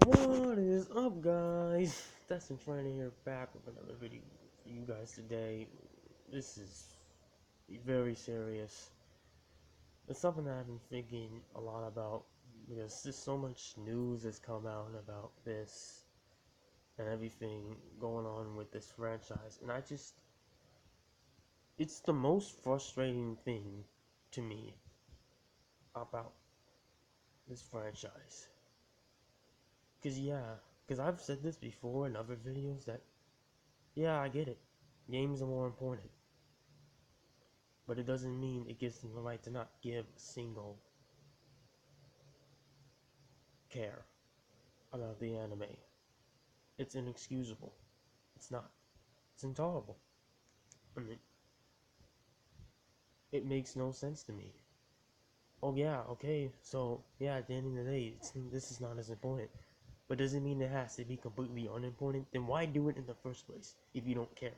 What is up, guys? That's in front of here back with another video for you guys today. This is very serious. It's something that I've been thinking a lot about because there's so much news has come out about this and everything going on with this franchise, and it's the most frustrating thing to me about this franchise. Because I've said this before in other videos that, yeah, I get it. Games are more important. But it doesn't mean it gives them the right to not give a single care about the anime. It's inexcusable. It's not. It's intolerable. I mean, it makes no sense to me. Oh yeah, okay, so yeah, at the end of the day, this is not as important. But does it mean it has to be completely unimportant? Then why do it in the first place if you don't care?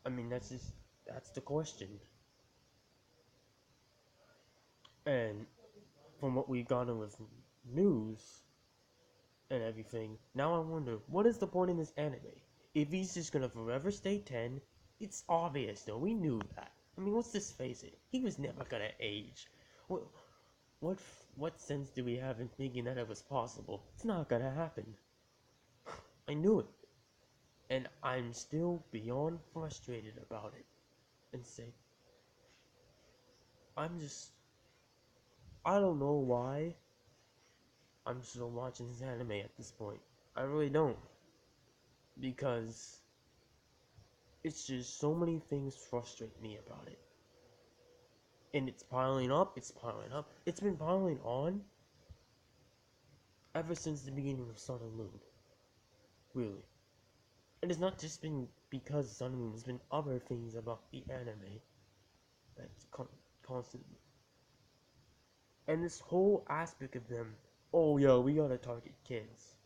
I mean, that's the question. And from what we've gotten with news and everything, now I wonder, what is the point in this anime? If he's just gonna forever stay 10, it's obvious though, we knew that. I mean, let's just face it, he was never gonna age. What, what, what sense do we have in thinking that it was possible? It's not gonna happen. I knew it. And I'm still beyond frustrated about it. And say, I don't know why I'm still watching this anime at this point. I really don't. Because it's just so many things frustrate me about it. And it's piling up, it's piling up. It's been piling on ever since the beginning of Sun and Moon. Really. And it's not just been because Sun and Moon, there's been other things about the anime that's constantly. And this whole aspect of them, oh yeah, we gotta target kids.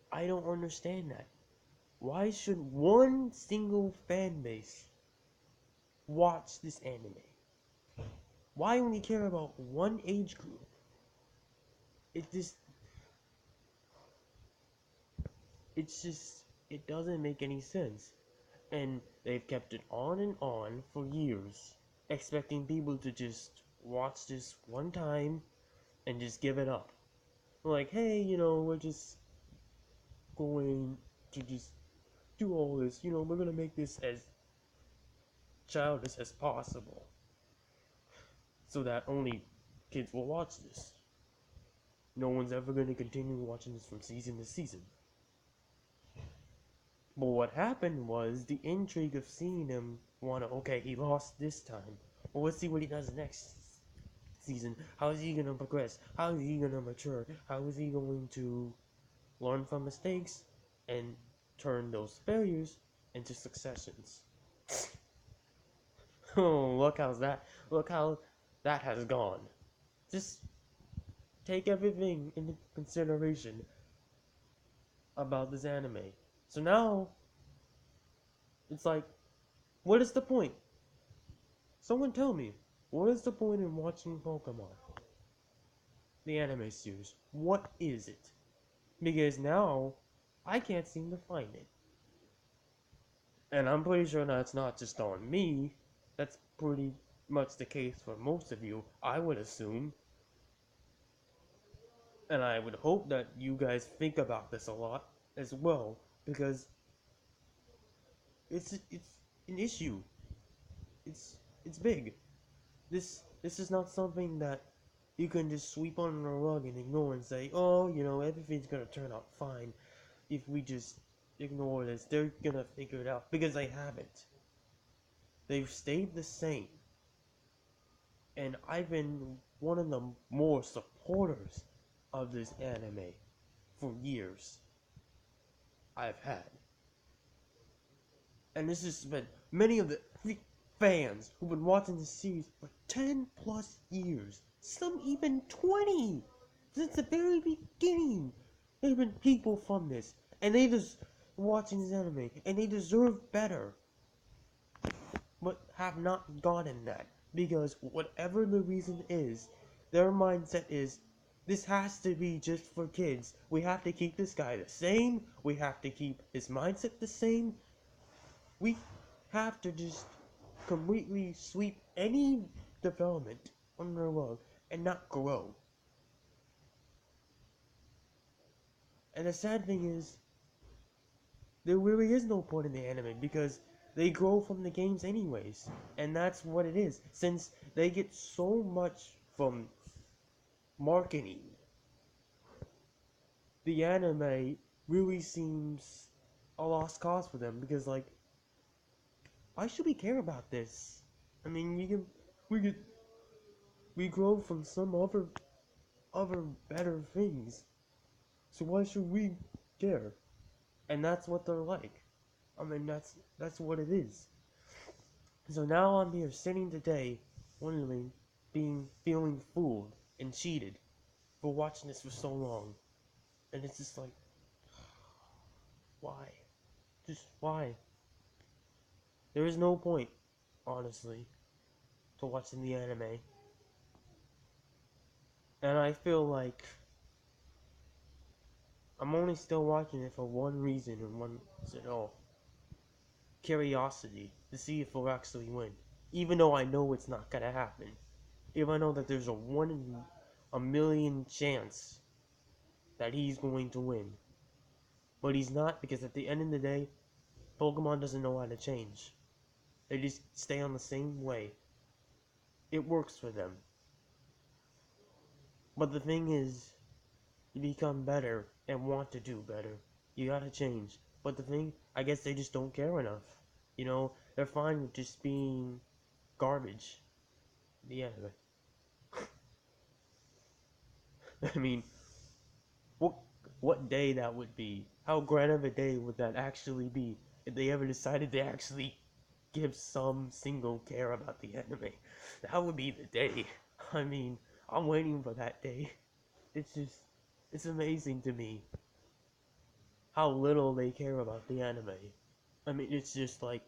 I don't understand that. Why should one single fan base watch this anime? Why only care about one age group? It doesn't make any sense. And they've kept it on and on for years, expecting people to just watch this one time and just give it up. Like, hey, we're just going to just do all this, we're gonna make this as childish as possible so that only kids will watch this. No one's ever gonna continue watching this from season to season. But what happened was the intrigue of seeing him okay, he lost this time. Well, let's see what he does next season. How is he gonna progress? How is he gonna mature? How is he going to learn from mistakes and turn those failures into successions? Oh, look how that has gone. Just take everything into consideration about this anime. So now, it's like, what is the point? Someone tell me, what is the point in watching Pokemon? The anime series. What is it? Because now, I can't seem to find it. And I'm pretty sure that's not just on me. That's pretty much the case for most of you, I would assume. And I would hope that you guys think about this a lot as well, because it's an issue. It's big. This is not something that you can just sweep under the rug and ignore and say, oh, everything's gonna turn out fine if we just ignore this. They're gonna figure it out, because they haven't. They've stayed the same. And I've been one of the more supporters of this anime for years. I've had. And this has been many of the fans who've been watching this series for 10 plus years. Some even 20! Since the very beginning. There have been people from this. And they just watching this anime. And they deserve better. But have not gotten that. Because whatever the reason is, their mindset is, This has to be just for kids. We have to keep this guy the same. We have to keep his mindset the same. We have to just completely sweep any development under the rug and not grow. And the sad thing is, there really is no point in the anime because they grow from the games anyways. And that's what it is. Since they get so much from marketing, the anime really seems a lost cause for them because, like, why should we care about this? I mean, we grow from some other better things. So why should we care? And that's what they're like. I mean, that's what it is. So now I'm here sitting today, wondering, feeling fooled and cheated for watching this for so long, and it's just like, why? Just why? There is no point, honestly, to watching the anime, and I feel like I'm only still watching it for one reason and one reason at all. Curiosity, to see if he'll actually win. Even though I know it's not gonna happen. Even I know that there's a 1 in a million chance that he's going to win. But he's not, because at the end of the day, Pokemon doesn't know how to change. They just stay on the same way. It works for them. But the thing is, you become better and want to do better. You gotta change. But the thing, I guess they just don't care enough. You know, they're fine with just being garbage. The anime. I mean, what day that would be? How grand of a day would that actually be if they ever decided to actually give some single care about the anime? That would be the day. I mean, I'm waiting for that day. It's amazing to me how little they care about the anime. I mean, it's just like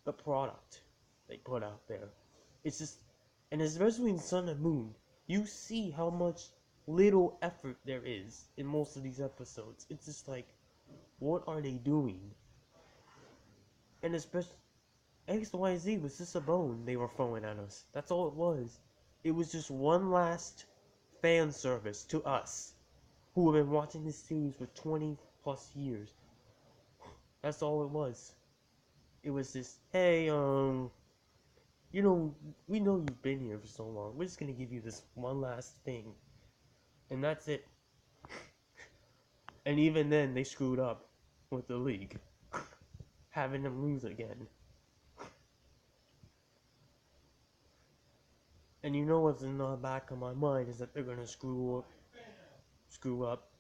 the product they put out there. It's just, and especially in Sun and Moon, you see how much little effort there is in most of these episodes. It's just like, what are they doing? And especially, XYZ was just a bone they were throwing at us. That's all it was. It was just one last fan service to us who have been watching this series for 20 plus years. That's all it was. It was just, hey, you know, we know you've been here for so long. We're just gonna give you this one last thing. And that's it. And even then, they screwed up with the league. Having them lose again. And you know what's in the back of my mind is that they're gonna screw up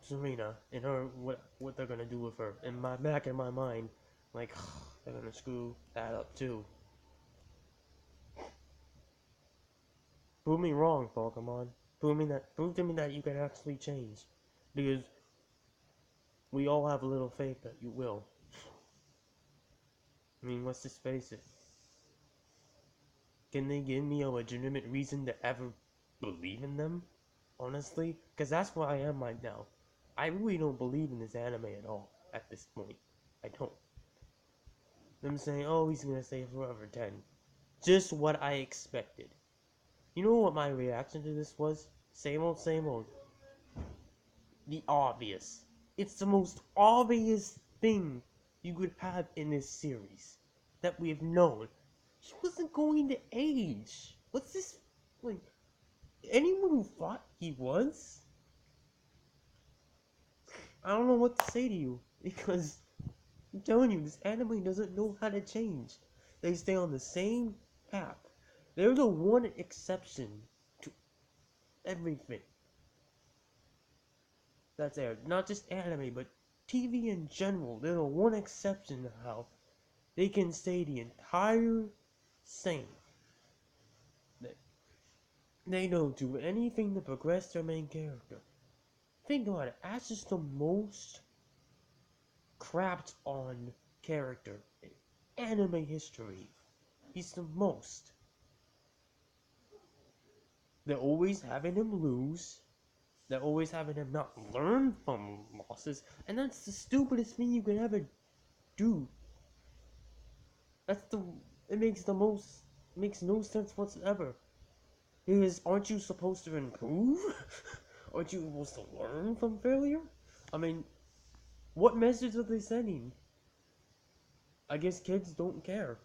Serena and her, what they're gonna do with her. In my back in my mind, like, they're gonna screw that up too. Prove me wrong, Pokemon. Prove to me that you can actually change. Because we all have a little faith that you will. I mean, let's just face it. Can they give me a legitimate reason to ever believe in them? Honestly? Because that's where I am right now. I really don't believe in this anime at all, at this point. I don't. Them saying, oh, he's gonna stay forever 10. Just what I expected. You know what my reaction to this was? Same old, same old. The obvious. It's the most obvious thing you could have in this series that we have known. He wasn't going to age. What's this? Like, anyone who thought he was? I don't know what to say to you, because I'm telling you, this anime doesn't know how to change. They stay on the same path. They're the one exception to everything that's there. Not just anime, but TV in general. They're the one exception to how they can stay the entire same. They don't do anything to progress their main character. Think about it, Ash is the most crapped on character in anime history. He's the most. They're always having him lose. They're always having him not learn from losses, and that's the stupidest thing you could ever do. That's the it makes no sense whatsoever. Because aren't you supposed to improve? Aren't you supposed to learn from failure? I mean, what message are they sending? I guess kids don't care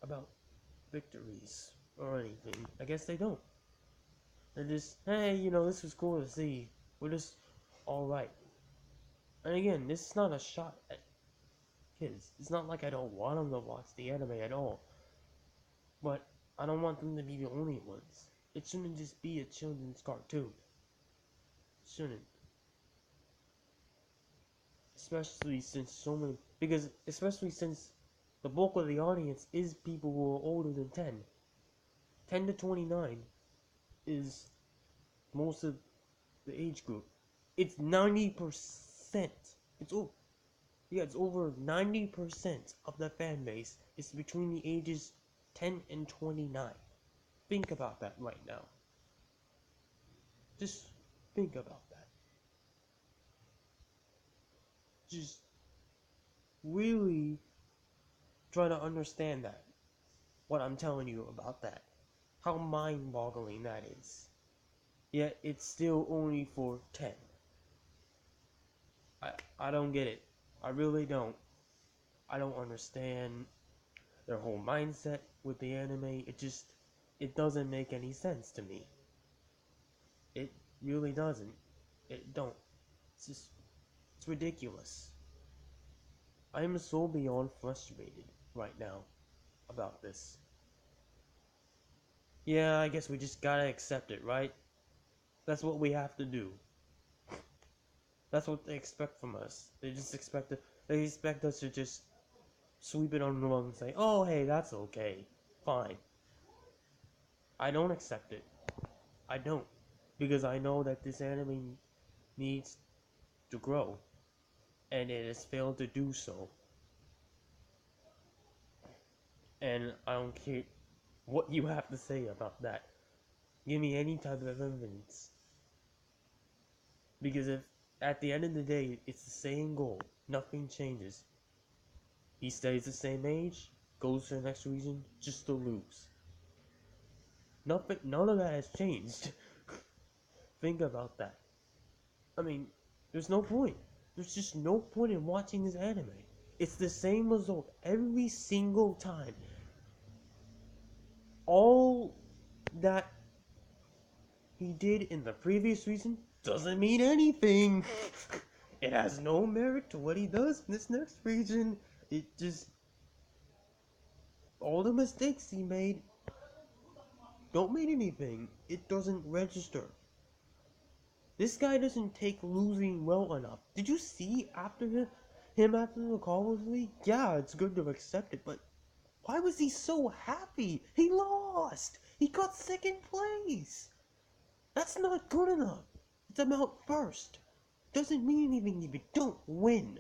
about victories or anything. I guess they don't. They're just, hey, this was cool to see. We're just alright. And again, this is not a shot at kids. It's not like I don't want them to watch the anime at all. But I don't want them to be the only ones. It shouldn't just be a children's cartoon. It shouldn't. Especially since the bulk of the audience is people who are older than 10. 10 to 29 is most of the age group. It's 90%. It's over 90% of the fan base is between the ages 10 and 29. Think about that right now. Just think about that. Just really try to understand that. What I'm telling you about that. How mind-boggling that is. Yet it's still only for 10. I don't get it. I really don't. I don't understand their whole mindset with the anime. It doesn't make any sense to me. It really doesn't. It don't. It's ridiculous. I am so beyond frustrated right now about this. Yeah, I guess we just gotta accept it, right? That's what we have to do. That's what they expect from us. They expect us to just sweep it under the rug and say, oh, hey, that's okay. Fine. I don't accept it. I don't. Because I know that this anime needs to grow. And it has failed to do so. And I don't care what you have to say about that. Give me any type of evidence. Because if at the end of the day it's the same goal, nothing changes. He stays the same age, goes to the next region, just to lose. None of that has changed. Think about that. I mean, there's no point. There's just no point in watching this anime. It's the same result every single time. All that he did in the previous season doesn't mean anything. It has no merit to what he does in this next region. All the mistakes he made don't mean anything. It doesn't register. This guy doesn't take losing well enough. Did you see after the Call League? Yeah, it's good to accept it, but why was he so happy? He lost! He got second place! That's not good enough. It's about first. Doesn't mean anything if you don't win.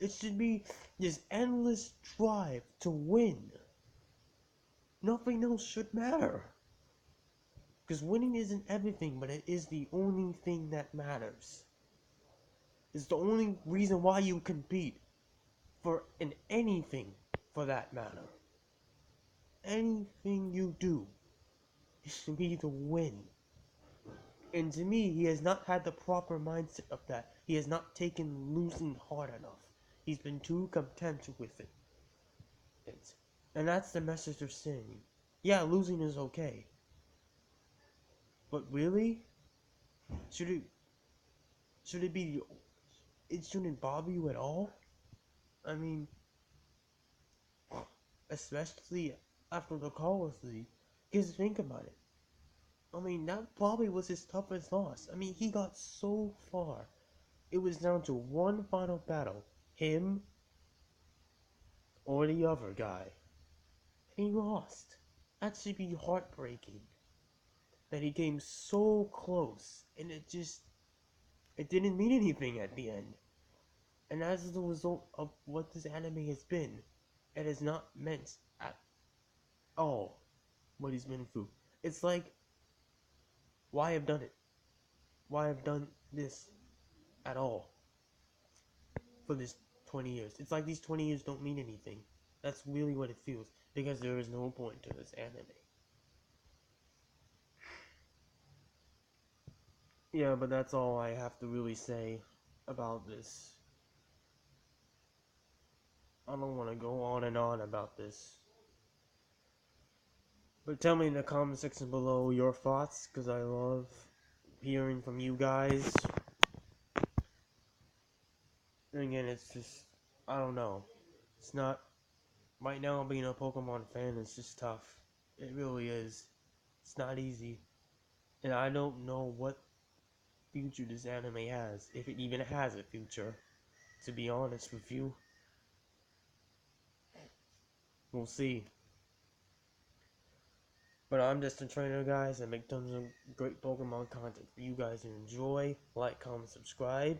It should be this endless drive to win. Nothing else should matter. Because winning isn't everything, but it is the only thing that matters. It's the only reason why you compete in anything for that matter. Anything you do, it should be to win. And to me, he has not had the proper mindset of that. He has not taken losing hard enough. He's been too content with it. And that's the message they're sending. Yeah, losing is okay. But really? Should it be... It shouldn't bother you at all? I mean... Especially after the Call League. Because think about it. I mean, that probably was his toughest loss. I mean, he got so far. It was down to one final battle. Him or the other guy. He lost. That should be heartbreaking. That he came so close. And it didn't mean anything at the end. And as the result of what this anime has been, it has not meant at all what he's been through. It's like, why have done it? Why have done this at all for this 20 years? It's like these 20 years don't mean anything. That's really what it feels, because there is no point to this anime. Yeah, but that's all I have to really say about this. I don't want to go on and on about this. But tell me in the comment section below your thoughts, because I love hearing from you guys. And again, it's just, I don't know. It's not, right now being a Pokemon fan is just tough. It really is. It's not easy. And I don't know what future this anime has, if it even has a future, to be honest with you. We'll see. But I'm just a trainer, guys. I make tons of great Pokemon content for you guys to enjoy. Like, comment, subscribe.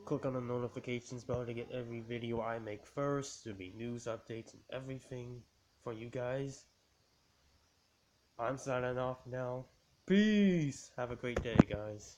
Click on the notifications bell to get every video I make first. There'll be news updates and everything for you guys. I'm signing off now. Peace! Have a great day, guys.